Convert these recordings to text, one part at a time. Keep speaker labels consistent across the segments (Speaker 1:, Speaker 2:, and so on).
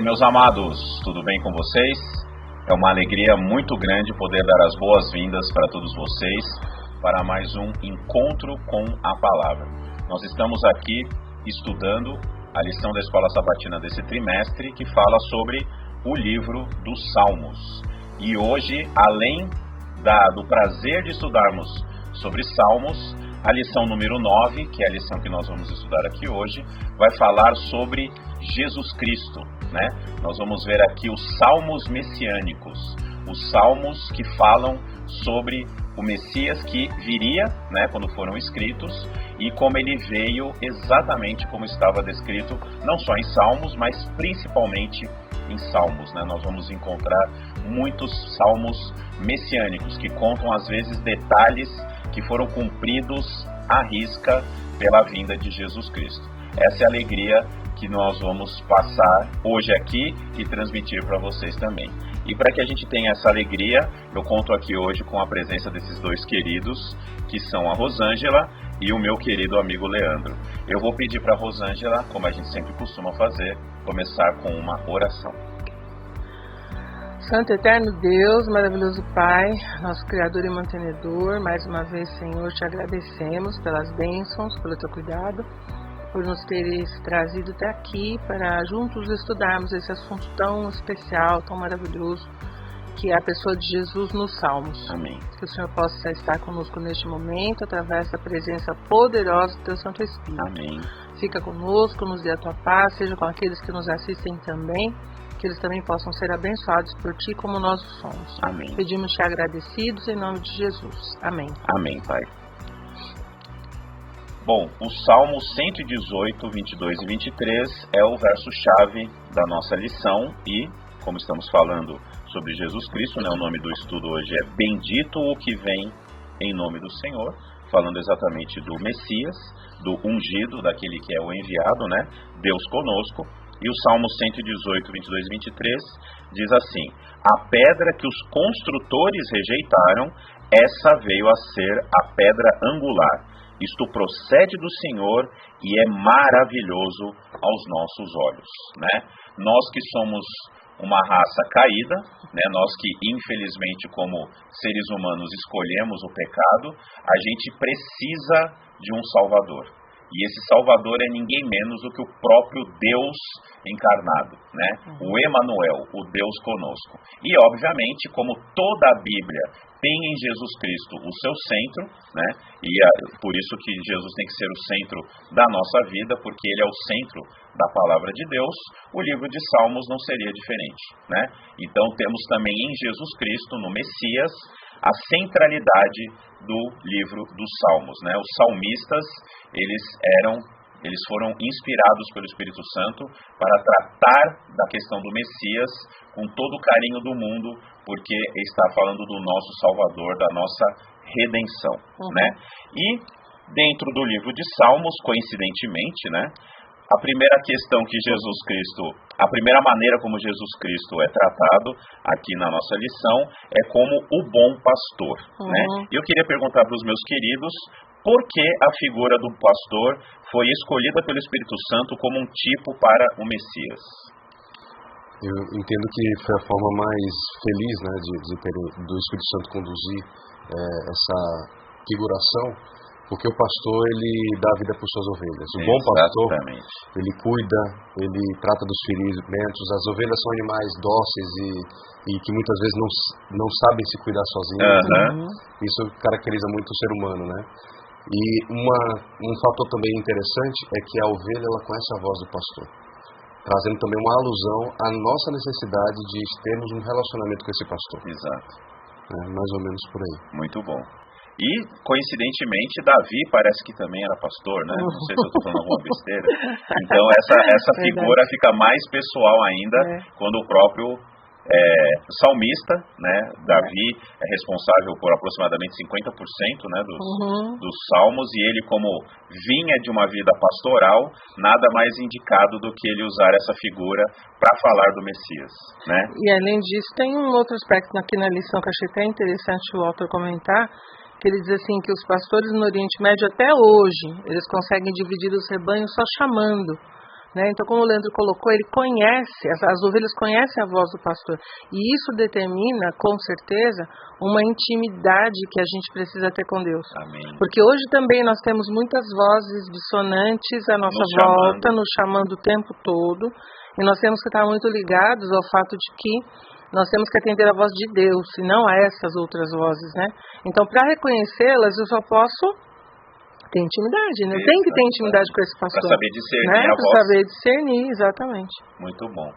Speaker 1: meus amados, tudo bem com vocês? É uma alegria muito grande poder dar as boas-vindas para todos vocês para mais um encontro com a palavra. Nós estamos aqui estudando a lição da Escola Sabatina desse trimestre que fala sobre o livro dos Salmos. E hoje, além do prazer de estudarmos sobre Salmos, a lição número 9, que é a lição que nós vamos estudar aqui hoje, vai falar sobre Jesus Cristo, né? Nós vamos ver aqui os Salmos messiânicos, os Salmos que falam sobre o Messias que viria, né, quando foram escritos, e como ele veio exatamente como estava descrito, não só em Salmos, mas principalmente em Salmos, né? Nós vamos encontrar muitos Salmos messiânicos que contam às vezes detalhes que foram cumpridos à risca pela vinda de Jesus Cristo. Essa é a alegria que nós vamos passar hoje aqui e transmitir para vocês também. E para que a gente tenha essa alegria, eu conto aqui hoje com a presença desses dois queridos, que são a Rosângela e o meu querido amigo Leandro. Eu vou pedir para a Rosângela, como a gente sempre costuma fazer, começar com uma oração.
Speaker 2: Santo Eterno Deus, maravilhoso Pai, nosso Criador e Mantenedor, mais uma vez, Senhor, te agradecemos pelas bênçãos, pelo teu cuidado, por nos teres trazido até aqui para juntos estudarmos esse assunto tão especial, tão maravilhoso, que é a pessoa de Jesus nos Salmos.
Speaker 1: Amém.
Speaker 2: Que o Senhor possa estar conosco neste momento, através da presença poderosa do teu Santo Espírito.
Speaker 1: Amém.
Speaker 2: Fica conosco, nos dê a tua paz, seja com aqueles que nos assistem também, que eles também possam ser abençoados por ti como nós o somos.
Speaker 1: Amém.
Speaker 2: Pedimos-te agradecidos em nome de Jesus. Amém.
Speaker 1: Amém, Pai. Bom, o Salmo 118, 22 e 23 é o verso-chave da nossa lição e, como estamos falando sobre Jesus Cristo, né, o nome do estudo hoje é Bendito o que vem em nome do Senhor, falando exatamente do Messias, do ungido, daquele que é o enviado, né, Deus conosco. E o Salmo 118, 22 e 23 diz assim: a pedra que os construtores rejeitaram, essa veio a ser a pedra angular. Isto procede do Senhor e é maravilhoso aos nossos olhos, né? Nós que somos uma raça caída, né? Nós que infelizmente como seres humanos escolhemos o pecado, a gente precisa de um Salvador. E esse Salvador é ninguém menos do que o próprio Deus encarnado, né? O Emanuel, o Deus conosco. E obviamente, como toda a Bíblia tem em Jesus Cristo o seu centro, né? E por isso que Jesus tem que ser o centro da nossa vida, porque ele é o centro da palavra de Deus, o livro de Salmos não seria diferente, né? Então temos também em Jesus Cristo, no Messias, a centralidade do livro dos Salmos, né? Os salmistas, eles foram inspirados pelo Espírito Santo para tratar da questão do Messias com todo o carinho do mundo, porque está falando do nosso Salvador, da nossa redenção, né? E dentro do livro de Salmos, coincidentemente, né, a primeira questão que Jesus Cristo, a primeira maneira como Jesus Cristo é tratado aqui na nossa lição é como o bom pastor, né? E eu queria perguntar para os meus queridos, por que a figura do pastor foi escolhida pelo Espírito Santo como um tipo para o Messias?
Speaker 3: Eu entendo que foi a forma mais feliz, né, do Espírito Santo conduzir essa figuração, porque o pastor, ele dá a vida por suas ovelhas. O bom pastor, ele cuida, ele trata dos ferimentos. As ovelhas são animais dóceis e que muitas vezes não sabem se cuidar sozinhos. Né? Isso caracteriza muito o ser humano, né? E um fator também interessante é que a ovelha, ela conhece a voz do pastor, trazendo também uma alusão à nossa necessidade de termos um relacionamento com esse pastor.
Speaker 1: Exato.
Speaker 3: Mais ou menos por aí.
Speaker 1: Muito bom. E, coincidentemente, Davi parece que também era pastor, né? Não sei se eu estou falando alguma besteira. Então, essa figura fica mais pessoal ainda quando o próprio salmista, né? Davi é responsável por aproximadamente 50%, né, dos salmos, e ele, como vinha de uma vida pastoral, nada mais indicado do que ele usar essa figura para falar do Messias, né?
Speaker 2: E além disso, tem um outro aspecto aqui na lição que eu achei até interessante o autor comentar, que ele diz assim, que os pastores no Oriente Médio até hoje, eles conseguem dividir os rebanhos só chamando. né? Então, como o Leandro colocou, ele conhece, as ovelhas conhecem a voz do pastor. E isso determina, com certeza, uma intimidade que a gente precisa ter com Deus.
Speaker 1: Amém.
Speaker 2: Porque hoje também nós temos muitas vozes dissonantes à nossa volta, nos chamando o tempo todo. E nós temos que estar muito ligados ao fato de que nós temos que atender a voz de Deus, e não a essas outras vozes, né? Então, para reconhecê-las, eu só posso ter intimidade, né? Tem que ter intimidade com esse pastor.
Speaker 1: Para saber discernir,
Speaker 2: né?
Speaker 1: a voz.
Speaker 2: Para saber discernir, exatamente.
Speaker 1: Muito bom.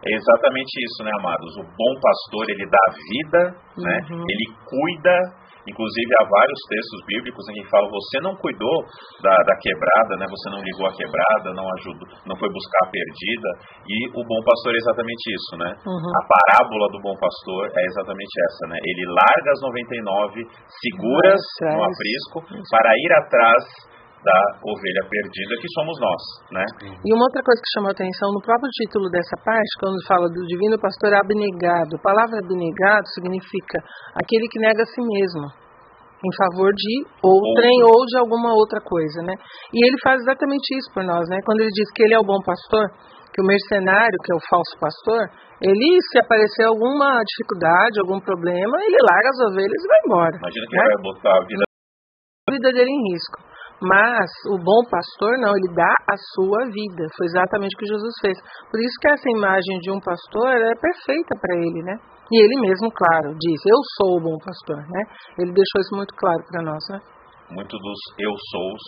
Speaker 1: É exatamente isso, né, amados? O bom pastor, ele dá vida, né? Ele cuida. Inclusive, há vários textos bíblicos em que falam: você não cuidou da quebrada, né? Você não ligou a quebrada, não ajudou, não foi buscar a perdida. E o bom pastor é exatamente isso, né? A parábola do bom pastor é exatamente essa, né? Ele larga as 99 seguras no aprisco para ir atrás da ovelha perdida, que somos nós, né?
Speaker 2: E uma outra coisa que chamou a atenção no próprio título dessa parte, quando fala do divino pastor abnegado, a palavra abnegado significa aquele que nega a si mesmo em favor de outrem ou de alguma outra coisa, né? E ele faz exatamente isso por nós, né? Quando ele diz que ele é o bom pastor, que o mercenário, que é o falso pastor, ele, se aparecer alguma dificuldade, algum problema, ele larga as ovelhas e vai embora.
Speaker 1: Imagina que ele vai botar a
Speaker 2: vida dele em risco. Mas o bom pastor não, ele dá a sua vida. Foi exatamente o que Jesus fez. Por isso que essa imagem de um pastor é perfeita para ele, né? E ele mesmo, claro, diz: eu sou o bom pastor, né? Ele deixou isso muito claro para nós, né?
Speaker 1: Muito dos eu sous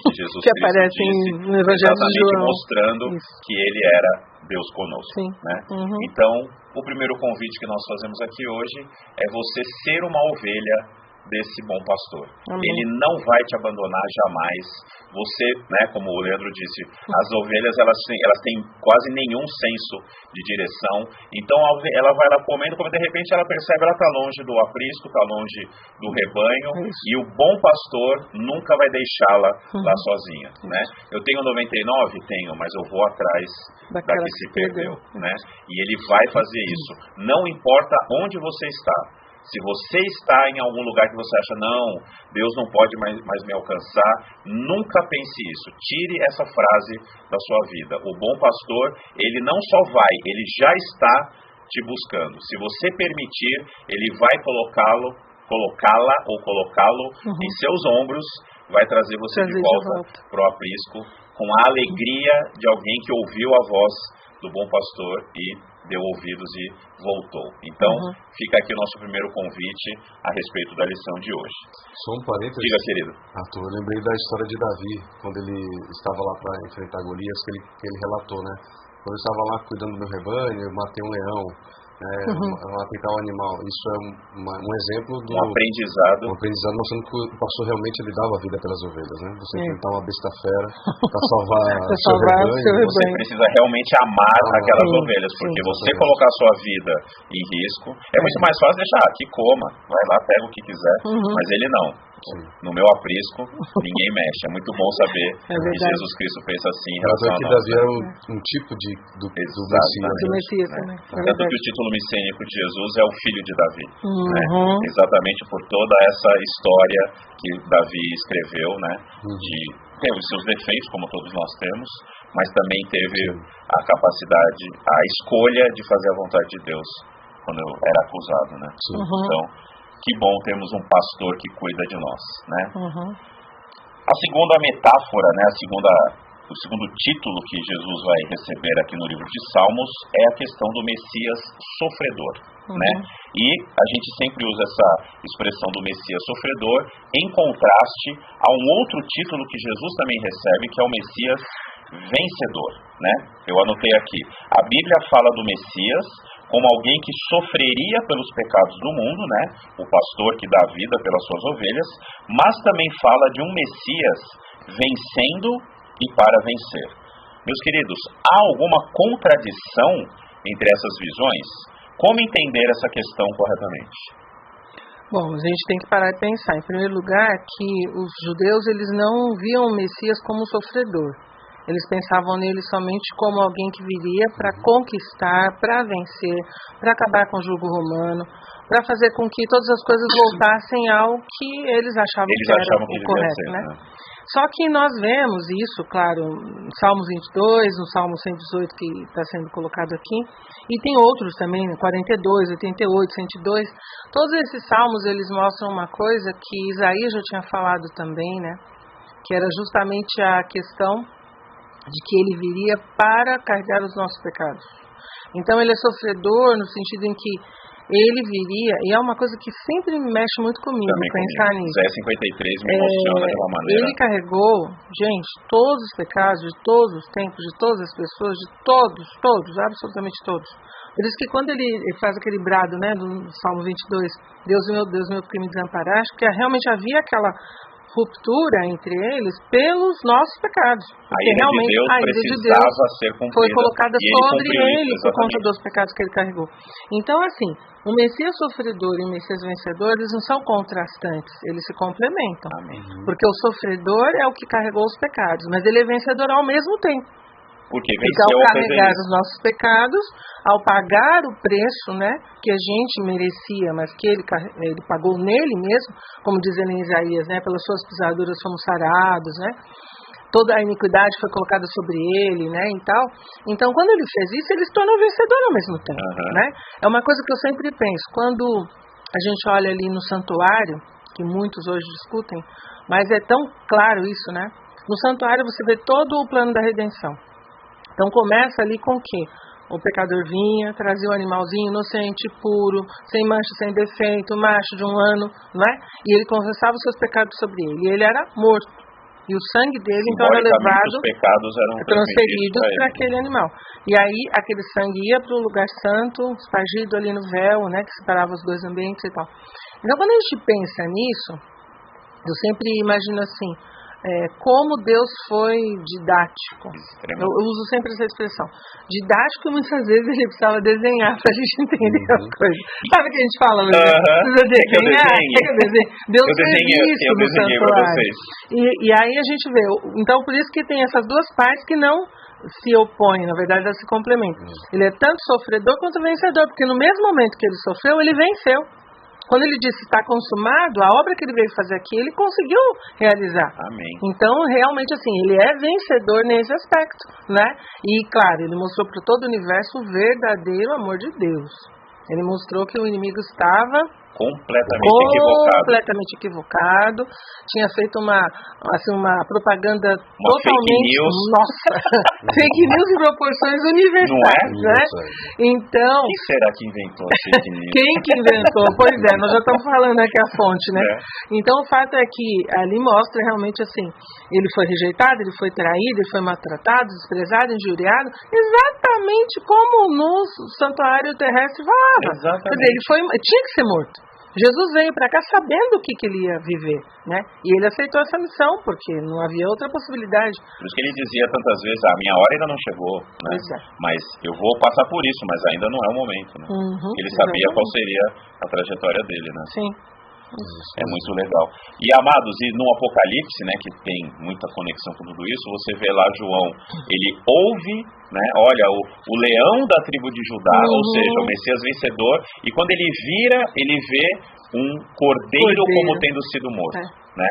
Speaker 1: que Jesus
Speaker 2: que aparecem no Evangelho de João,
Speaker 1: mostrando que ele era Deus conosco.
Speaker 2: Sim.
Speaker 1: Né? Então, o primeiro convite que nós fazemos aqui hoje é você ser uma ovelha desse bom pastor.
Speaker 2: Amém.
Speaker 1: Ele não vai te abandonar jamais. Você, né, como o Leandro disse, as ovelhas elas têm quase nenhum senso de direção. Então ela vai lá comendo, como de repente ela percebe, ela está longe do aprisco, está longe do rebanho, e o bom pastor nunca vai deixá-la lá sozinha, né? Eu tenho 99? Tenho, mas eu vou atrás da que se perdeu, né? E ele vai fazer isso. Não importa onde você está. Se você está em algum lugar que você acha: não, Deus não pode mais me alcançar, nunca pense isso. Tire essa frase da sua vida. O bom pastor, ele não só vai, ele já está te buscando. Se você permitir, ele vai colocá-la ou colocá-lo em seus ombros, vai trazer você de volta para o aprisco com a alegria de alguém que ouviu a voz do bom pastor e deu ouvidos e voltou. Então, fica aqui o nosso primeiro convite a respeito da lição de hoje.
Speaker 3: Só um parênteses.
Speaker 1: Diga, querido.
Speaker 3: Arthur, eu lembrei da história de Davi, quando ele estava lá para enfrentar Golias, que ele relatou, né? Quando eu estava lá cuidando do meu rebanho, eu matei um leão, matar um animal. Isso é um exemplo do...
Speaker 1: Um aprendizado.
Speaker 3: Um aprendizado mostrando que o pastor realmente ele dava a vida pelas ovelhas, né? Você enfrentar uma besta fera para salvar seu rebanho.
Speaker 1: Você precisa realmente amar aquelas ovelhas, porque você colocar a sua vida em risco, é muito mais fácil deixar que coma, vai lá, pega o que quiser, mas ele não. No meu aprisco, ninguém mexe. É muito bom saber que Jesus Cristo pensa assim em relação a nós.
Speaker 3: Davi era um tipo do Messias.
Speaker 2: Né?
Speaker 1: Tanto que o título messiânico de Jesus é o filho de Davi. Né? Exatamente por toda essa história que Davi escreveu, né? Teve os seus defeitos, como todos nós temos, mas também teve a capacidade, a escolha de fazer a vontade de Deus quando era acusado, né? Então, que bom termos um pastor que cuida de nós, né? A segunda metáfora, né? O segundo título que Jesus vai receber aqui no livro de Salmos é a questão do Messias sofredor, né? E a gente sempre usa essa expressão do Messias sofredor em contraste a um outro título que Jesus também recebe, que é o Messias vencedor, né? Eu anotei aqui. A Bíblia fala do Messias como alguém que sofreria pelos pecados do mundo, né? O pastor que dá vida pelas suas ovelhas, mas também fala de um Messias vencendo e para vencer. Meus queridos, há alguma contradição entre essas visões? Como entender essa questão corretamente?
Speaker 2: Bom, a gente tem que parar e pensar. Em primeiro lugar, que os judeus eles não viam o Messias como sofredor. Eles pensavam nele somente como alguém que viria para conquistar, para vencer, para acabar com o jugo romano, para fazer com que todas as coisas voltassem ao que eles achavam que era o correto, né? Só que nós vemos isso, claro, no Salmo 22, no Salmo 118 que está sendo colocado aqui, e tem outros também, 42, 88, 102. Todos esses salmos, eles mostram uma coisa que Isaías já tinha falado também, né? Que era justamente a questão de que ele viria para carregar os nossos pecados. Então ele é sofredor no sentido em que ele viria, e é uma coisa que sempre me mexe muito comigo,
Speaker 1: também
Speaker 2: pensar nisso.
Speaker 1: Isaías 53 me emociona de uma maneira.
Speaker 2: Ele carregou, gente, todos os pecados de todos os tempos, de todas as pessoas, de todos, absolutamente todos. Por isso que quando ele faz aquele brado, né, do Salmo 22, Deus meu, por que me desamparaste, porque realmente havia aquela ruptura entre eles pelos nossos pecados.
Speaker 1: A ira de Deus ser cumprida,
Speaker 2: foi colocada sobre ele por conta
Speaker 1: exatamente.
Speaker 2: dos pecados que ele carregou. Então, assim, o Messias sofredor e o Messias vencedor, eles não são contrastantes, eles se complementam.
Speaker 1: Amém.
Speaker 2: Porque o sofredor é o que carregou os pecados, mas ele é vencedor ao mesmo tempo.
Speaker 1: Porque
Speaker 2: ao carregar os nossos pecados, ao pagar o preço, né, que a gente merecia, mas que ele pagou nele mesmo, como diz ele em Isaías, né, pelas suas pisaduras fomos sarados, né, toda a iniquidade foi colocada sobre ele, né, e tal. Então, quando ele fez isso, ele se tornou vencedor ao mesmo tempo, né. É uma coisa que eu sempre penso, quando a gente olha ali no santuário, que muitos hoje discutem, mas é tão claro isso, né, no santuário você vê todo o plano da redenção. Então começa ali com o quê? O pecador vinha, trazia o animalzinho inocente, puro, sem mancha, sem defeito, macho de 1 ano, não é? E ele confessava os seus pecados sobre ele. E ele era morto. E o sangue dele, então, era levado,
Speaker 1: os pecados eram
Speaker 2: transferidos para aquele animal. E aí, aquele sangue ia para o lugar santo, espargido ali no véu, né, que separava os dois ambientes e tal. Então, quando a gente pensa nisso, eu sempre imagino assim, como Deus foi didático. Eu uso sempre essa expressão. Didático, muitas vezes ele precisava desenhar para a gente entender as coisas. Sabe o que a gente fala? Precisa desenhar. Deus fez isso no santuário. E aí a gente vê. Então, por isso que tem essas duas partes que não se opõem, na verdade, elas se complementam. Ele é tanto sofredor quanto vencedor, porque no mesmo momento que ele sofreu, ele venceu. Quando ele disse está consumado, a obra que ele veio fazer aqui, ele conseguiu realizar.
Speaker 1: Amém.
Speaker 2: Então, realmente, assim, ele é vencedor nesse aspecto, né? E, claro, ele mostrou para todo o universo o verdadeiro amor de Deus. Ele mostrou que o inimigo estava completamente equivocado. Tinha feito uma propaganda totalmente...
Speaker 1: Fake news.
Speaker 2: Nossa, fake news em proporções universais,
Speaker 1: não é?
Speaker 2: né? Então...
Speaker 1: Quem será que inventou a fake news?
Speaker 2: Quem que inventou? Pois é, nós já estamos falando aqui a fonte, né? Então, o fato é que ali mostra realmente assim, ele foi rejeitado, ele foi traído, ele foi maltratado, desprezado, injuriado, exatamente como no santuário terrestre falava.
Speaker 1: Exatamente.
Speaker 2: Quer dizer, ele tinha que ser morto. Jesus veio para cá sabendo o que ele ia viver, né? E ele aceitou essa missão, porque não havia outra possibilidade.
Speaker 1: Por isso que ele dizia tantas vezes, a minha hora ainda não chegou, né? Mas eu vou passar por isso, mas ainda não é o momento, né? Ele sabia qual seria a trajetória dele, né?
Speaker 2: Sim.
Speaker 1: É muito legal. E, amados, e no Apocalipse, né, que tem muita conexão com tudo isso, você vê lá João, ele ouve, né, olha, o leão da tribo de Judá, ou seja, o Messias vencedor, e quando ele vira, ele vê um cordeiro como tendo sido morto. Né?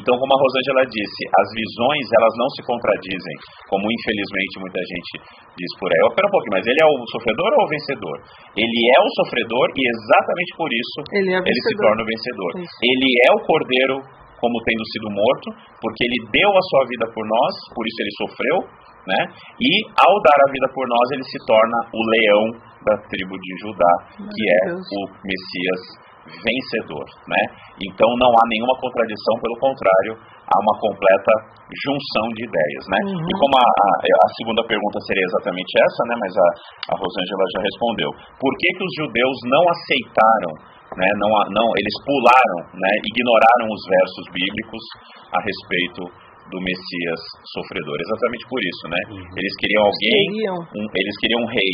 Speaker 1: Então, como a Rosângela disse, as visões, elas não se contradizem, como infelizmente muita gente diz por aí. Espera um pouquinho, mas ele é o sofredor ou o vencedor? Ele é o sofredor e exatamente por isso ele se torna o vencedor. Isso. Ele é o cordeiro como tendo sido morto, porque ele deu a sua vida por nós, por isso ele sofreu, né? E ao dar a vida por nós, ele se torna o leão da tribo de Judá, que é o Messias vencedor, né? Então não há nenhuma contradição, pelo contrário, há uma completa junção de ideias, né? E como a segunda pergunta seria exatamente essa, né? Mas a Rosângela já respondeu. Por que os judeus não aceitaram, né? Eles pularam, né? Ignoraram os versos bíblicos a respeito do Messias sofredor, exatamente por isso, né? Eles queriam eles queriam um rei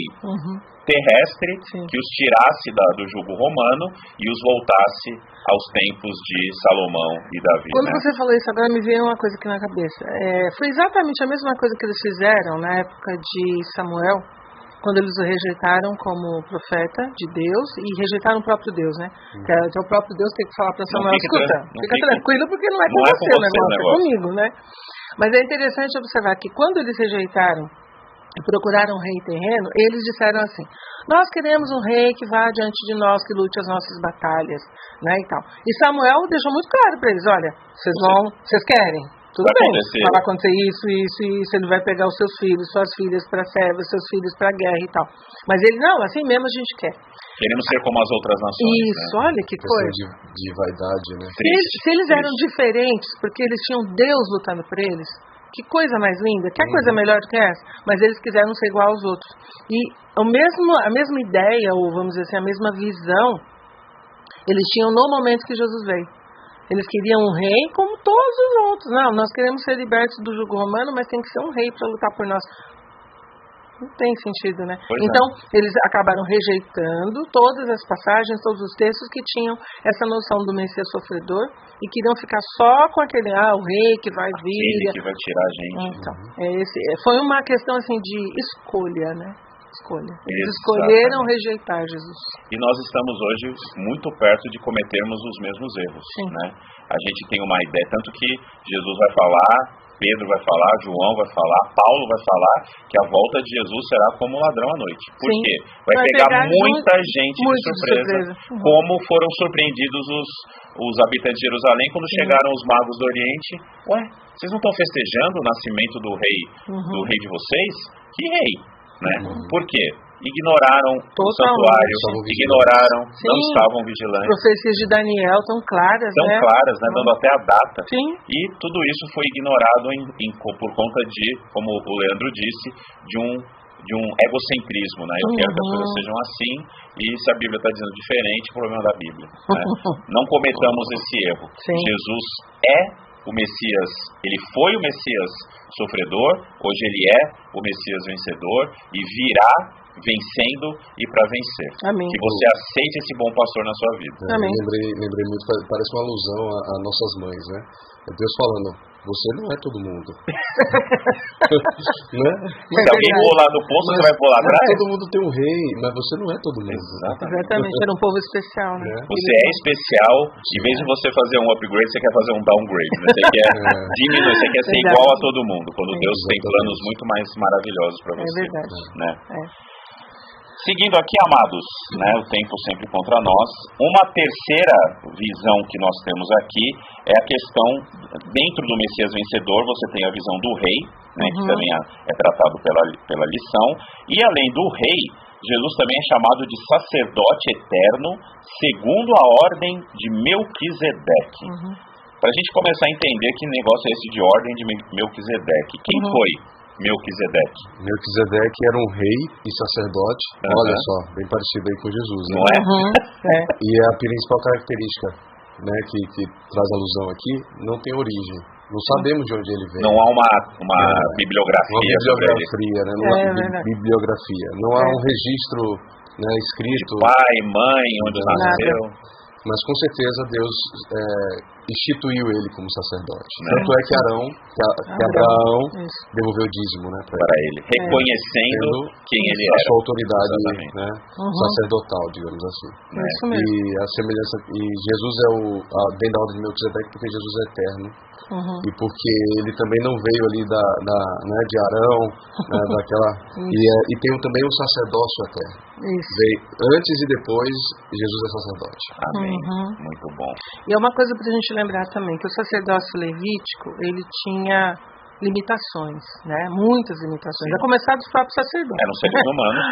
Speaker 1: terrestre que os tirasse do jugo romano e os voltasse aos tempos de Salomão e Davi.
Speaker 2: Quando você falou isso, agora me veio uma coisa aqui na cabeça. Foi exatamente a mesma coisa que eles fizeram na época de Samuel, quando eles o rejeitaram como profeta de Deus e rejeitaram o próprio Deus, né? Que o próprio Deus tem que falar para Samuel, escuta, fica tranquilo porque não é com você o negócio, é comigo, né? Mas é interessante observar que quando eles rejeitaram e procuraram um rei terreno, eles disseram assim: nós queremos um rei que vá diante de nós, que lute as nossas batalhas, né, e tal. E Samuel deixou muito claro para eles: olha, vocês querem? Tudo bem, vai acontecer isso, ele vai pegar os seus filhos, suas filhas para serva, seus filhos para guerra e tal. Mas ele, não, assim mesmo a gente quer.
Speaker 1: Queremos ser como as outras nações.
Speaker 2: Isso, né? Olha que coisa.
Speaker 3: De vaidade, né?
Speaker 2: Se eles eram diferentes, porque eles tinham Deus lutando por eles, que coisa mais linda, que coisa melhor do que essa? Mas eles quiseram ser igual aos outros. E a mesma ideia, ou vamos dizer assim, a mesma visão, eles tinham no momento que Jesus veio. Eles queriam um rei como todos os outros. Não, nós queremos ser libertos do jugo romano, mas tem que ser um rei para lutar por nós. Não tem sentido, né? Então, eles acabaram rejeitando todas as passagens, todos os textos que tinham essa noção do Messias sofredor e queriam ficar só com aquele, o rei que vai vir.
Speaker 1: Aquele que vai tirar a gente.
Speaker 2: Então, foi uma questão assim de escolha, né? Eles escolheram rejeitar Jesus.
Speaker 1: E nós estamos hoje muito perto de cometermos os mesmos erros, né? A gente tem uma ideia, tanto que Jesus vai falar, Pedro vai falar, João vai falar, Paulo vai falar que a volta de Jesus será como um ladrão à noite. Por quê? Vai pegar muita gente de surpresa, como foram surpreendidos os habitantes de Jerusalém quando chegaram os magos do Oriente. Ué, vocês não estão festejando o nascimento do rei de vocês? Que rei? Né? Por quê? Ignoraram o santuário, não estavam vigilantes.
Speaker 2: Profecias de Daniel tão claras, né?
Speaker 1: Dando até a data.
Speaker 2: Sim.
Speaker 1: E tudo isso foi ignorado por conta de, como o Leandro disse, de um egocentrismo, né? Eu quero que as coisas sejam assim, e se a Bíblia está dizendo diferente, o problema da Bíblia. Né? Não cometamos esse erro. Jesus é o Messias, ele foi o Messias sofredor, hoje ele é o Messias vencedor e virá vencendo e para vencer.
Speaker 2: Amém.
Speaker 1: Que você aceite esse bom pastor na sua vida.
Speaker 2: Amém.
Speaker 3: Lembrei muito, parece uma alusão a nossas mães, né? É Deus falando: você não é todo mundo. Né?
Speaker 1: Se alguém pular do poço, você vai pular atrás?
Speaker 3: Todo mundo tem um rei, mas você não é todo mundo.
Speaker 2: Exatamente, era um povo especial, né?
Speaker 1: Você é especial, em vez de você fazer um upgrade, você quer fazer um downgrade, né? Você quer diminuir, você quer ser igual a todo mundo, quando Deus tem planos muito mais maravilhosos para você.
Speaker 2: É verdade.
Speaker 1: Né? Seguindo aqui, amados, né, o tempo sempre contra nós, uma terceira visão que nós temos aqui é a questão, dentro do Messias vencedor, você tem a visão do rei, né, que também é tratado pela lição, e além do rei, Jesus também é chamado de sacerdote eterno, segundo a ordem de Melquisedeque. Para a gente começar a entender que negócio é esse de ordem de Melquisedeque. Quem foi Melquisedeque?
Speaker 3: Melquisedeque era um rei e sacerdote, olha só, bem parecido aí com Jesus, né?
Speaker 1: Não é?
Speaker 3: E a principal característica, né, que traz alusão aqui, não tem origem. Não sabemos de onde ele veio.
Speaker 1: Não há uma bibliografia.
Speaker 3: Uma bibliografia, né? Não há bibliografia. Não há um registro, né, escrito.
Speaker 1: De pai, mãe, onde nasceu.
Speaker 3: Mas com certeza Deus instituiu ele como sacerdote. Tanto é que Abraão devolveu o dízimo, né, para ele.
Speaker 1: Reconhecendo quem ele era.
Speaker 3: A sua autoridade, né, sacerdotal, digamos assim.
Speaker 2: Isso mesmo.
Speaker 3: E a semelhança, e Jesus é dentro da ordem de Melquisedeque, porque Jesus é eterno. E porque ele também não veio ali né, de Arão, né, daquela. E tem também o sacerdócio eterno. Veio antes e depois, Jesus é sacerdote.
Speaker 1: Amém. Muito bom.
Speaker 2: E é uma coisa para a gente lembrar também, que o sacerdócio levítico, ele tinha limitações, né? Muitas limitações. A começar dos próprios sacerdotes.
Speaker 1: Eram seres humanos.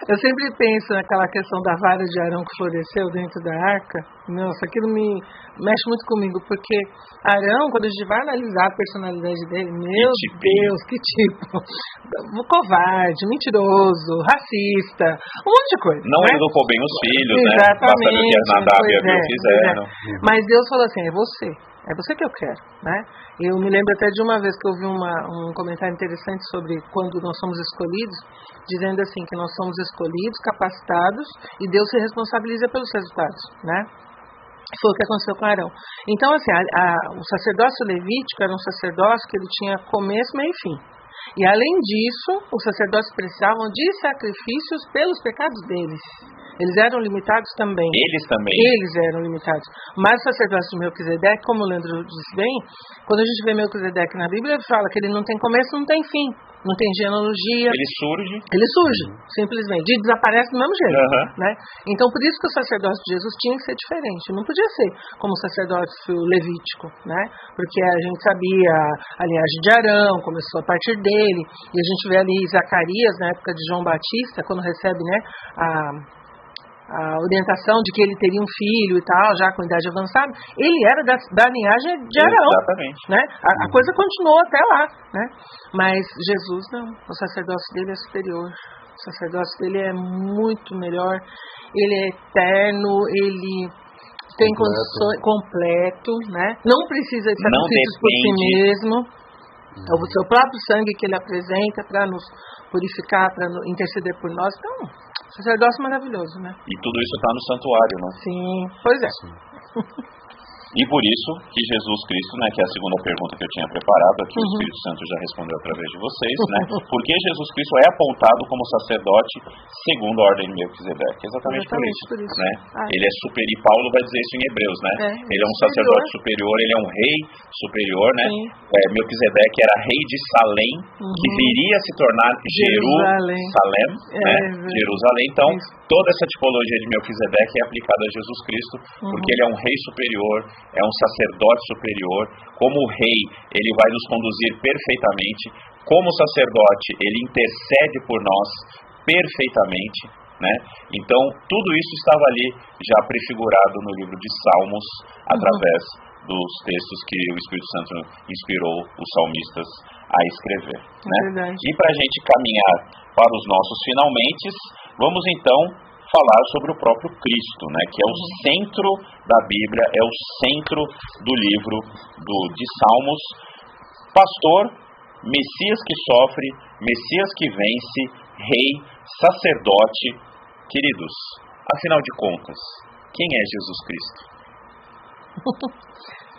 Speaker 2: Eu sempre penso naquela questão da vara de Arão que floresceu dentro da arca. Nossa, aquilo me mexe muito comigo, porque Arão, quando a gente vai analisar a personalidade dele, meu Deus, que tipo, covarde, mentiroso, racista, um monte de coisa.
Speaker 1: Não educou bem os filhos, né? Basta ver o que Nadab e Abiú fizeram.
Speaker 2: Mas Deus falou assim: é você. É você que eu quero, né? Eu me lembro até de uma vez que eu vi um comentário interessante sobre quando nós somos escolhidos, dizendo assim, que nós somos escolhidos, capacitados, e Deus se responsabiliza pelos resultados, né? Foi o que aconteceu com Arão. Então, assim, o sacerdócio levítico era um sacerdócio que ele tinha começo, meio e fim. E, além disso, os sacerdotes precisavam de sacrifícios pelos pecados deles. Eles eram limitados também.
Speaker 1: Eles também?
Speaker 2: Eles eram limitados. Mas o sacerdócio de Melquisedeque, como o Leandro disse bem, quando a gente vê Melquisedeque na Bíblia, ele fala que ele não tem começo, não tem fim. Não tem genealogia. Ele surge, simplesmente. E desaparece do mesmo jeito. Né? Então, por isso que o sacerdócio de Jesus tinha que ser diferente. Não podia ser como o sacerdócio levítico, né? Porque a gente sabia a linhagem de Arão, começou a partir dele. E a gente vê ali Zacarias, na época de João Batista, quando recebe, né, a orientação de que ele teria um filho e tal, já com idade avançada, ele era da linhagem de Arão.
Speaker 1: Exatamente.
Speaker 2: Né? A coisa continuou até lá. Né? Mas Jesus não. O sacerdócio dele é superior. O sacerdócio dele é muito melhor. Ele é eterno, ele tem condições completo, né? Não precisa de sacrifícios por si mesmo. É o seu próprio sangue que ele apresenta para nos purificar, para interceder por nós. Então, sacerdócio maravilhoso, né?
Speaker 1: E tudo isso está no santuário, né?
Speaker 2: Sim, pois é.
Speaker 1: E por isso que Jesus Cristo, né, que é a segunda pergunta que eu tinha preparado aqui, o Espírito Santo já respondeu através de vocês, né? Por que Jesus Cristo é apontado como sacerdote segundo a ordem de Melquisedeque? Exatamente por isso. Né? Ele é superior, e Paulo vai dizer isso em Hebreus, né? Ele é um sacerdote superior, ele é um rei superior, né? Melquisedeque era rei de Salém, que viria a se tornar Jerusalém, né? Jerusalém. Então, toda essa tipologia de Melquisedeque é aplicada a Jesus Cristo, porque ele é um rei superior, é um sacerdote superior. Como rei, ele vai nos conduzir perfeitamente. Como sacerdote, ele intercede por nós perfeitamente, né? Então, tudo isso estava ali já prefigurado no livro de Salmos, através dos textos que o Espírito Santo inspirou os salmistas a escrever, né? E para a gente caminhar para os nossos finalmente, vamos então falar sobre o próprio Cristo, né, que é o centro da Bíblia, é o centro do livro de Salmos. Pastor, Messias que sofre, Messias que vence, rei, sacerdote. Queridos, afinal de contas, quem é Jesus Cristo?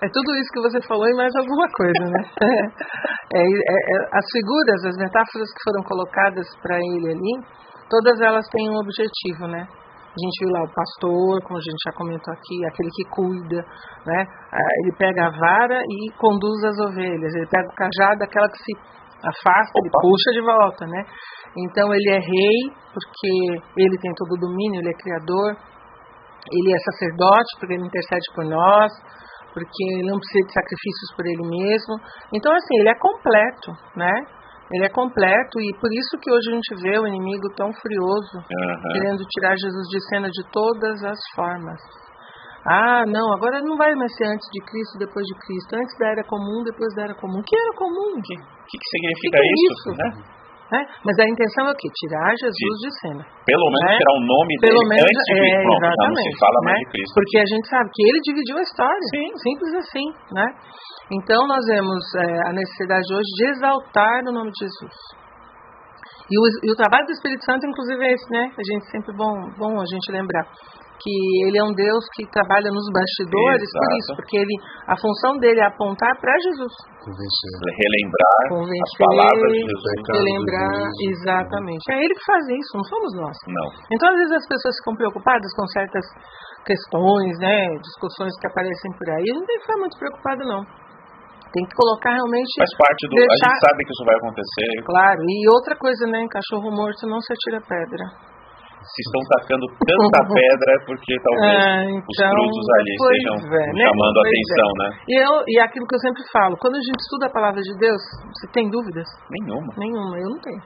Speaker 2: É tudo isso que você falou e mais alguma coisa, né? As figuras, as metáforas que foram colocadas para ele ali, todas elas têm um objetivo, né? A gente viu lá o pastor, como a gente já comentou aqui, aquele que cuida, né? Ele pega a vara e conduz as ovelhas. Ele pega o cajado, aquela que se afasta, ele puxa de volta, né? Então ele é rei, porque ele tem todo o domínio, ele é criador. Ele é sacerdote, porque ele intercede por nós, porque ele não precisa de sacrifícios por ele mesmo. Então, assim, ele é completo, né? Ele é completo, e por isso que hoje a gente vê o inimigo tão furioso, querendo tirar Jesus de cena de todas as formas. Ah, não, agora não vai mais ser antes de Cristo, depois de Cristo. Antes da era comum, depois da era comum. Que era comum?
Speaker 1: O que significa isso? Né?
Speaker 2: Mas a intenção é o quê? Tirar Jesus de cena.
Speaker 1: Pelo menos tirar o nome dele antes de Cristo. Pronto, já não se fala mais de Cristo.
Speaker 2: Porque a gente sabe que ele dividiu a história. Sim. Simples assim, né? Então nós vemos a necessidade hoje de exaltar o nome de Jesus. E o trabalho do Espírito Santo, inclusive, é esse, né? A gente sempre bom a gente lembrar que ele é um Deus que trabalha nos bastidores. Exato. Por isso, porque a função dele é apontar para Jesus.
Speaker 1: Relembrar as palavras de Jesus.
Speaker 2: Relembrar, exatamente. É ele que faz isso, não somos nós.
Speaker 1: Não.
Speaker 2: Então, às vezes as pessoas ficam preocupadas com certas questões, né? Discussões que aparecem por aí. Não tem que ficar muito preocupado, não. Tem que colocar realmente...
Speaker 1: Faz parte do... A gente sabe que isso vai acontecer.
Speaker 2: Claro. E outra coisa, né? Em cachorro morto não se atira pedra.
Speaker 1: Se estão tacando tanta pedra é porque talvez os frutos ali estejam chamando a atenção, né?
Speaker 2: E aquilo que eu sempre falo, quando a gente estuda a palavra de Deus, você tem dúvidas? Nenhuma, eu não tenho.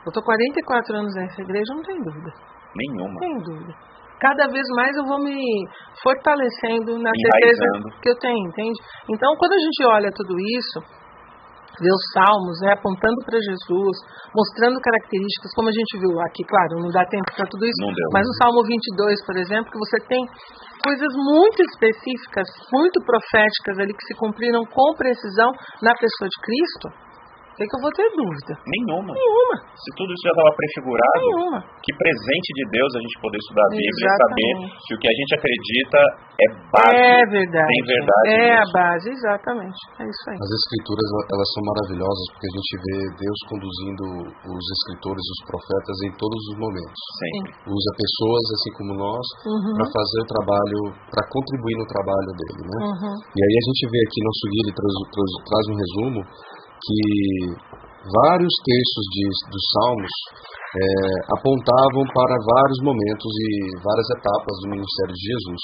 Speaker 2: Eu estou 44 anos nessa igreja, eu não tenho dúvida.
Speaker 1: Nenhuma.
Speaker 2: Tenho dúvida. Cada vez mais eu vou me fortalecendo na certeza que eu tenho, entende? Então, quando a gente olha tudo isso, ver os salmos, né, apontando para Jesus, mostrando características, como a gente viu aqui, claro, não dá tempo para tudo isso,
Speaker 1: Não deu.
Speaker 2: mas no Salmo 22, por exemplo, que você tem coisas muito específicas, muito proféticas ali, que se cumpriram com precisão na pessoa de Cristo, o que eu vou ter dúvida?
Speaker 1: Nenhuma.
Speaker 2: Nenhuma.
Speaker 1: Se tudo isso já estava prefigurado,
Speaker 2: Nenhuma.
Speaker 1: que presente de Deus a gente poder estudar a Bíblia e saber
Speaker 2: Exatamente.
Speaker 1: que o que a gente acredita é base.
Speaker 2: É verdade.
Speaker 1: Tem verdade
Speaker 2: É a
Speaker 1: nisso.
Speaker 2: base, exatamente. É isso aí.
Speaker 3: As escrituras, elas são maravilhosas porque a gente vê Deus conduzindo os escritores, os profetas em todos os momentos.
Speaker 1: Sempre.
Speaker 3: Usa pessoas assim como nós para fazer o trabalho, para contribuir no trabalho dele, né? E aí a gente vê aqui, nosso guia, ele traz um resumo que vários textos dos Salmos apontavam para vários momentos e várias etapas do ministério de Jesus.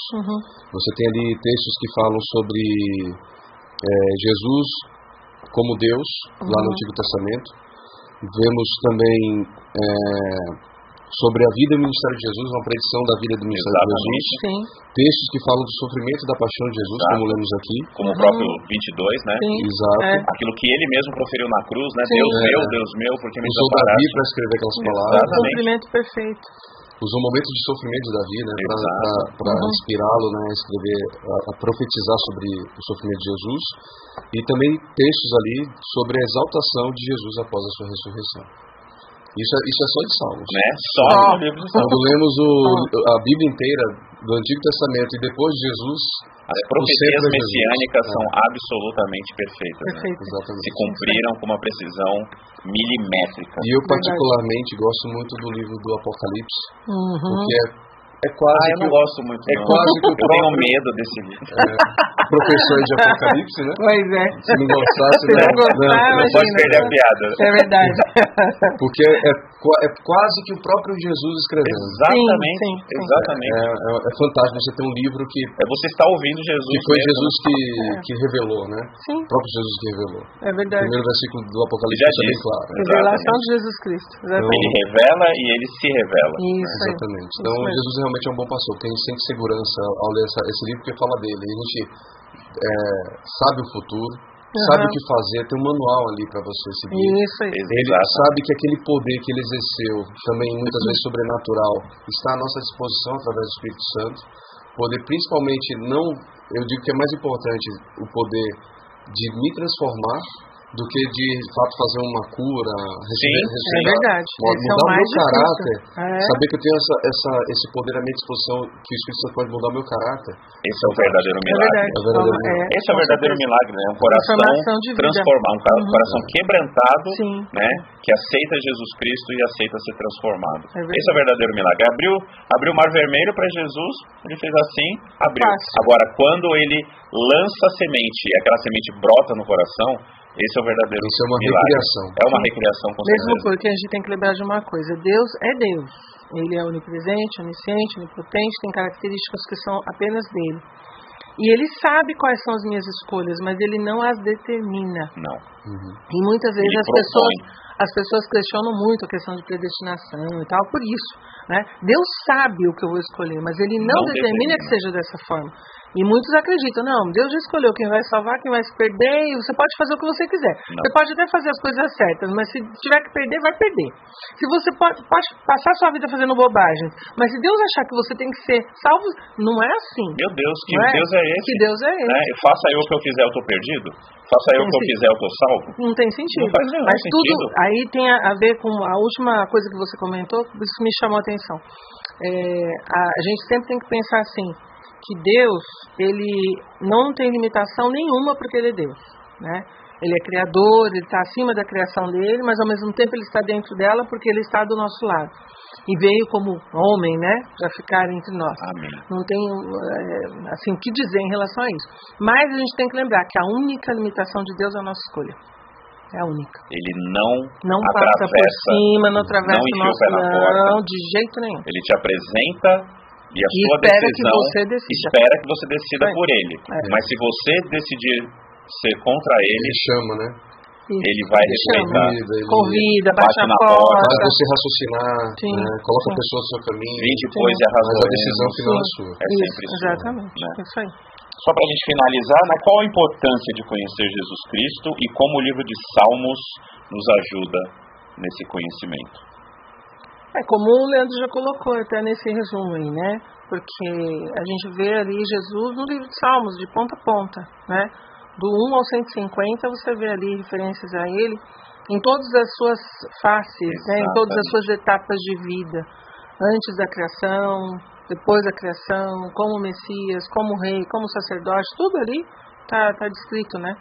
Speaker 3: Você tem ali textos que falam sobre Jesus como Deus, lá no Antigo Testamento. Vemos também sobre a vida e o ministério de Jesus, uma predição da vida do ministério de Jesus.
Speaker 2: Sim.
Speaker 3: Textos que falam do sofrimento e da paixão de Jesus, como lemos aqui.
Speaker 1: Como o próprio 22, né?
Speaker 2: Sim.
Speaker 3: Exato.
Speaker 1: Aquilo que ele mesmo proferiu na cruz, né?
Speaker 2: Sim.
Speaker 1: Deus meu, porque me
Speaker 3: Usou Davi
Speaker 1: desamparaste.
Speaker 3: para escrever aquelas palavras.
Speaker 1: Exatamente.
Speaker 2: Cumprimento perfeito.
Speaker 3: Usou momentos de sofrimento de Davi, né,
Speaker 1: Exato.
Speaker 3: para inspirá-lo, né, a escrever, a profetizar sobre o sofrimento de Jesus, e também textos ali sobre a exaltação de Jesus após a sua ressurreição. Isso é só de Salmos.
Speaker 1: Né? Só no livro de Salmos.
Speaker 3: Quando lemos a Bíblia inteira do Antigo Testamento e depois de Jesus,
Speaker 1: As profecias
Speaker 3: sempre é
Speaker 1: messiânicas
Speaker 3: Jesus.
Speaker 1: são absolutamente perfeitas. Né?
Speaker 2: Perfeito.
Speaker 3: Exatamente.
Speaker 1: Se cumpriram com uma precisão milimétrica.
Speaker 3: E eu particularmente gosto muito do livro do Apocalipse,
Speaker 2: Uhum.
Speaker 3: porque é quase
Speaker 1: Eu não gosto muito.
Speaker 3: é
Speaker 1: não.
Speaker 3: quase que o
Speaker 1: Eu tenho
Speaker 3: próprio
Speaker 1: medo desse livro.
Speaker 3: professor de Apocalipse, né?
Speaker 2: Pois é.
Speaker 3: Se não gostasse,
Speaker 2: Se não
Speaker 3: não,
Speaker 2: gostar,
Speaker 1: Não pode
Speaker 2: imagina.
Speaker 1: perder a piada.
Speaker 2: É verdade.
Speaker 3: porque é quase que o próprio Jesus escrevendo.
Speaker 1: Exatamente.
Speaker 2: Sim, sim.
Speaker 1: Exatamente.
Speaker 3: É fantástico você ter um livro que
Speaker 1: Você está ouvindo Jesus.
Speaker 3: foi
Speaker 1: mesmo,
Speaker 3: Jesus
Speaker 1: né?
Speaker 3: que revelou, né?
Speaker 2: Sim.
Speaker 3: O próprio Jesus que revelou.
Speaker 2: É
Speaker 3: O
Speaker 2: verdade.
Speaker 3: primeiro versículo do Apocalipse
Speaker 1: Já
Speaker 3: é bem
Speaker 1: disse.
Speaker 3: claro. Né?
Speaker 2: Revelação de Jesus Cristo. Exatamente.
Speaker 1: Ele revela e ele se revela.
Speaker 2: Isso aí.
Speaker 3: Exatamente. Então,
Speaker 2: Isso mesmo.
Speaker 3: Jesus realmente é um bom pastor, porque a gente sente segurança ao ler esse livro, porque fala dele. A gente sabe o futuro, sabe o que fazer, tem um manual ali para você seguir.
Speaker 2: Isso aí.
Speaker 3: Ele
Speaker 1: Exato.
Speaker 3: sabe que aquele poder que ele exerceu, também muitas vezes sobrenatural, está à nossa disposição através do Espírito Santo. Poder, principalmente, eu digo que é mais importante o poder de me transformar do que de fato fazer uma cura,
Speaker 2: É verdade. Esse é o
Speaker 3: mudar o
Speaker 2: mais
Speaker 3: meu caráter,
Speaker 2: difícil.
Speaker 3: saber que eu tenho esse poder à minha disposição, que o Espírito Santo pode mudar o meu caráter.
Speaker 1: Esse é o verdadeiro
Speaker 2: É
Speaker 1: milagre.
Speaker 2: verdade.
Speaker 3: É o verdadeiro milagre.
Speaker 1: Esse é o verdadeiro milagre, né? Um coração
Speaker 2: Transformação de vida.
Speaker 1: transformado, um coração quebrantado,
Speaker 2: Sim.
Speaker 1: né? Que aceita Jesus Cristo e aceita ser transformado.
Speaker 2: É verdade.
Speaker 1: Esse é o verdadeiro milagre. Abriu o mar vermelho para Jesus, ele fez assim, abriu.
Speaker 2: Fácil.
Speaker 1: Agora, quando ele lança a semente e aquela semente brota no coração, esse é o verdadeiro
Speaker 3: Isso é uma
Speaker 1: milagre.
Speaker 3: recriação.
Speaker 1: É uma recriação, com
Speaker 2: Mesmo
Speaker 1: certeza.
Speaker 2: porque a gente tem que lembrar de uma coisa: Deus é Deus. Ele é onipresente, onisciente, onipotente, tem características que são apenas dele. E ele sabe quais são as minhas escolhas, mas ele não as determina.
Speaker 1: Não.
Speaker 2: E muitas vezes
Speaker 1: Ele
Speaker 2: as pessoas questionam muito a questão de predestinação e tal, por isso, né? Deus sabe o que eu vou escolher, mas ele não determina que seja dessa forma. E muitos acreditam, não, Deus já escolheu quem vai salvar, quem vai se perder, e você pode fazer o que você quiser.
Speaker 1: Não.
Speaker 2: Você pode até fazer as coisas certas, mas se tiver que perder, vai perder. Se você pode passar sua vida fazendo bobagens, mas se Deus achar que você tem que ser salvo, não é assim.
Speaker 1: Meu Deus, que
Speaker 2: Não é?
Speaker 1: Deus é esse?
Speaker 2: Que Deus é esse.
Speaker 1: Né? Faça eu o que eu fizer, eu tô perdido? Faça eu o que eu fizer, eu tô salvo?
Speaker 2: Não tem sentido.
Speaker 1: Não faz nenhum
Speaker 2: Mas
Speaker 1: sentido.
Speaker 2: tudo aí tem a ver com a última coisa que você comentou, isso me chamou a atenção. A gente sempre tem que pensar assim, que Deus, ele não tem limitação nenhuma porque ele é Deus, né? Ele é criador, ele está acima da criação dele, mas ao mesmo tempo ele está dentro dela porque ele está do nosso lado. E veio como homem, né, para ficar entre nós.
Speaker 1: Amém.
Speaker 2: Não tem assim, o que dizer em relação a isso. Mas a gente tem que lembrar que a única limitação de Deus é a nossa escolha. É a única.
Speaker 1: Ele
Speaker 2: Não passa por cima, não atravessa o
Speaker 1: enfia o
Speaker 2: nosso
Speaker 1: pé na porta.
Speaker 2: não, de jeito nenhum.
Speaker 1: Ele te apresenta e a sua
Speaker 2: espera
Speaker 1: decisão
Speaker 2: que você decida.
Speaker 1: espera que você decida
Speaker 2: É.
Speaker 1: por ele.
Speaker 2: É.
Speaker 1: Mas se você decidir ser contra ele,
Speaker 3: Ele chama, né?
Speaker 2: Isso.
Speaker 1: ele vai
Speaker 2: Ele
Speaker 1: respeitar.
Speaker 3: Ele
Speaker 2: Convida,
Speaker 1: bate
Speaker 2: bate a
Speaker 1: na
Speaker 2: porta.
Speaker 1: porta.
Speaker 3: faz você raciocinar,
Speaker 2: Sim,
Speaker 3: né? Coloca
Speaker 2: sim.
Speaker 3: a pessoa no seu caminho,
Speaker 1: Vinde, pois, e
Speaker 3: mas a
Speaker 1: arrasou.
Speaker 3: decisão final é sua.
Speaker 1: É sempre
Speaker 2: Isso,
Speaker 1: sua,
Speaker 2: exatamente.
Speaker 1: né?
Speaker 2: Isso aí.
Speaker 1: Só para a gente finalizar, né, qual a importância de conhecer Jesus Cristo e como o livro de Salmos nos ajuda nesse conhecimento?
Speaker 2: Como o Leandro já colocou até nesse resumo aí, né? Porque a gente vê ali Jesus no livro de Salmos, de ponta a ponta, né? Do 1 ao 150 você vê ali referências a ele em todas as suas faces, né? Em todas as suas etapas de vida, antes da criação, depois da criação, como Messias, como Rei, como sacerdote, tudo ali está descrito, né?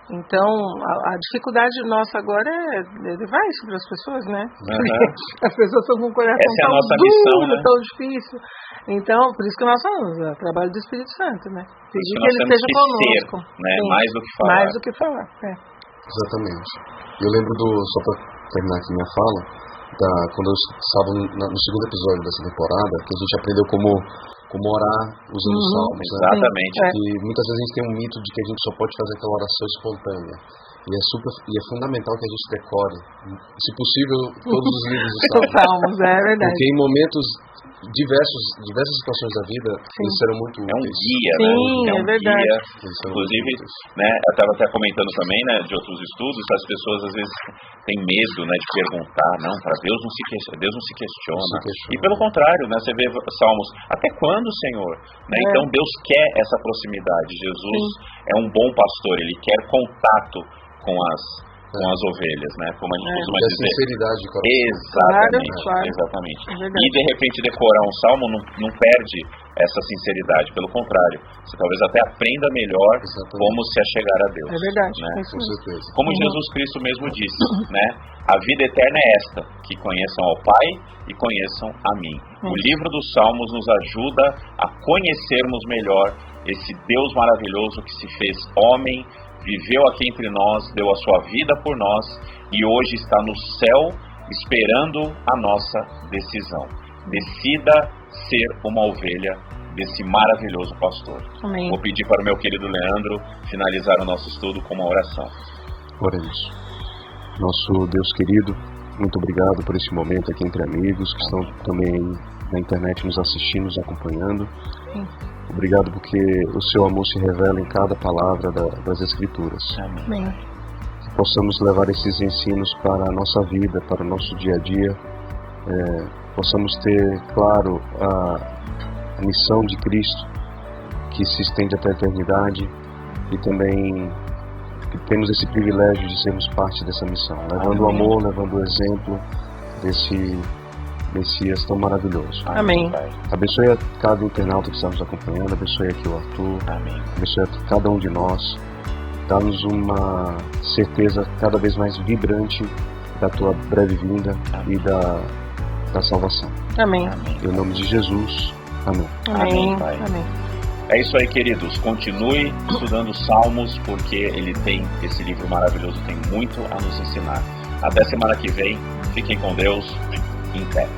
Speaker 2: Então, a dificuldade nossa agora é levar isso para as pessoas, né? As pessoas estão com o coração
Speaker 1: Essa é a
Speaker 2: tão
Speaker 1: nossa
Speaker 2: duro,
Speaker 1: missão, né?
Speaker 2: tão difícil. Então, por isso que nós falamos, é o trabalho do Espírito Santo, né? Pedir que ele esteja conosco.
Speaker 1: Né? Mais do que falar.
Speaker 2: Mais do que falar,
Speaker 3: Exatamente. Eu lembro só para terminar aqui minha fala, quando eu estava no segundo episódio dessa temporada, que a gente aprendeu como orar usando salmos.
Speaker 1: Exatamente.
Speaker 3: Né? E muitas vezes a gente tem um mito de que a gente só pode fazer aquela oração espontânea. E é fundamental que a gente decore, se possível, todos os livros dos
Speaker 2: salmos. É verdade.
Speaker 3: Porque em momentos, diversas situações da vida, eles serão muito úteis.
Speaker 1: É um guia,
Speaker 2: sim,
Speaker 1: né?
Speaker 2: É verdade.
Speaker 1: Guia. Inclusive, né, eu estava até comentando também, né, de outros estudos, as pessoas às vezes têm medo, né, de perguntar, não, para Deus não se questiona. E pelo contrário, né, você vê Salmos, até quando, Senhor? Né? Então Deus quer essa proximidade. Jesus é um bom pastor, ele quer contato com as ovelhas, né? Como a gente costuma dizer.
Speaker 3: Sinceridade de coração.
Speaker 1: Exatamente,
Speaker 2: claro.
Speaker 1: exatamente. E de repente decorar um salmo não perde essa sinceridade, pelo contrário, você talvez até aprenda melhor como se achegar a Deus.
Speaker 2: É verdade,
Speaker 1: né?
Speaker 3: Com certeza.
Speaker 1: Como Jesus Cristo mesmo disse, né? A vida eterna é esta, que conheçam ao Pai e conheçam a mim. O livro dos Salmos nos ajuda a conhecermos melhor esse Deus maravilhoso que se fez homem, viveu aqui entre nós, deu a sua vida por nós e hoje está no céu esperando a nossa decisão. Decida ser uma ovelha desse maravilhoso pastor.
Speaker 2: Amém.
Speaker 1: Vou pedir para o meu querido Leandro finalizar o nosso estudo com uma oração.
Speaker 3: Oremos. Nosso Deus querido, muito obrigado por esse momento aqui entre amigos que estão também na internet nos assistindo, nos acompanhando.
Speaker 2: Sim.
Speaker 3: Obrigado porque o seu amor se revela em cada palavra das Escrituras.
Speaker 2: Amém.
Speaker 3: Que possamos levar esses ensinos para a nossa vida, para o nosso dia a dia. Possamos ter, claro, a missão de Cristo, que se estende até a eternidade, e também que temos esse privilégio de sermos parte dessa missão, levando o amor, levando o exemplo desse Messias tão maravilhoso.
Speaker 2: Amém.
Speaker 3: Abençoe a cada internauta que está nos acompanhando, abençoe aqui o Arthur,
Speaker 1: Amém.
Speaker 3: Abençoe a cada um de nós, dá-nos uma certeza cada vez mais vibrante da tua breve vinda e da salvação.
Speaker 2: Amém.
Speaker 3: Em nome de Jesus, amém.
Speaker 2: Amém.
Speaker 1: Pai.
Speaker 2: Amém.
Speaker 1: É isso aí, queridos. Continue estudando Salmos, porque esse livro maravilhoso tem muito a nos ensinar. Até semana que vem. Fiquem com Deus. Em pé.